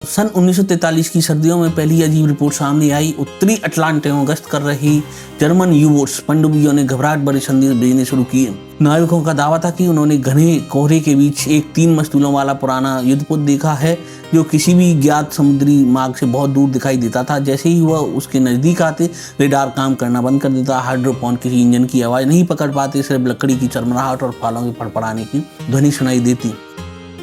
सन 1943 की सर्दियों में पहली अजीब रिपोर्ट सामने आई। उत्तरी अटलांटिक में गश्त कर रही जर्मन यू-बोट्स पनडुब्बियों ने घबराहट भरे संदेश भेजने शुरू किए। नाविकों का दावा था कि उन्होंने घने कोहरे के बीच एक 3 मस्तूलों वाला पुराना युद्धपोत देखा है जो किसी भी ज्ञात समुद्री मार्ग से बहुत दूर दिखाई देता था। जैसे ही वह उसके नजदीक आते रेडार काम करना बंद कर देता। हाइड्रोपोन किसी इंजन की आवाज नहीं पकड़ पाते, सिर्फ लकड़ी की चरमराहट और फालों के फड़फड़ाने की ध्वनि सुनाई देती।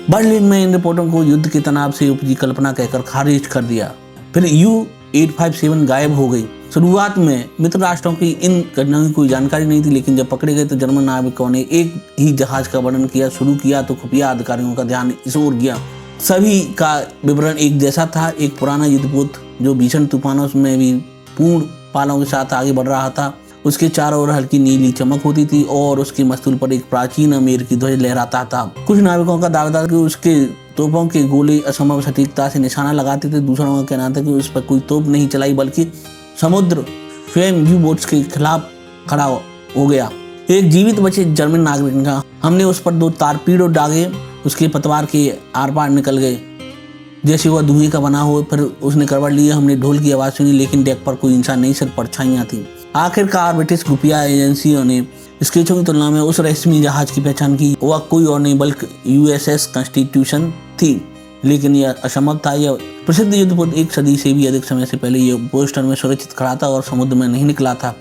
बर्लिन में इन रिपोर्टों को युद्ध के तनाव से उपजी कल्पना कहकर खारिज कर दिया। फिर U-857 गायब हो गई। शुरुआत में मित्र राष्ट्रों की इन घटनाओं की कोई जानकारी नहीं थी, लेकिन जब पकड़े गए तो जर्मन नाविकों ने एक ही जहाज का वर्णन किया शुरू किया तो खुफिया अधिकारियों का ध्यान इस ओर गया। सभी का विवरण एक जैसा था। एक पुराना युद्धपोत जो भीषण तूफानों में भी पूर्ण पालों के साथ आगे बढ़ रहा था। उसके चारों ओर हल्की नीली चमक होती थी और उसके मस्तूल पर एक प्राचीन अमेरिकी ध्वज लहराता था। कुछ नाविकों का दावा था कि उसके तोपों के गोले असंभव सटीकता से निशाना लगाते थे। दूसरों का कहना था कि उस पर कोई तोप नहीं चलाई बल्कि समुद्र स्वयं यू-बोट्स के खिलाफ खड़ा हो गया। एक जीवित बचे जर्मन नागरिक का हमने उस पर 2 तारपीडो दागे, उसके पतवार के आर पार निकल गए जैसे वह धुएं का बना हो। फिर उसने करवट ली। हमने ढोल की आवाज़ सुनी, लेकिन डेक पर कोई इंसान नहीं, सिर्फ परछाइयाँ थी। आखिरकार ब्रिटिश खुफिया एजेंसियों ने स्केचों की तुलना में उस रहस्यमयी जहाज की पहचान की। वह कोई और नहीं बल्कि USS कॉन्स्टिट्यूशन थी। लेकिन यह असंभव था। यह प्रसिद्ध युद्धपोत 1 सदी से भी अधिक समय से पहले यह बोस्टन में सुरक्षित खड़ा था और समुद्र में नहीं निकला था।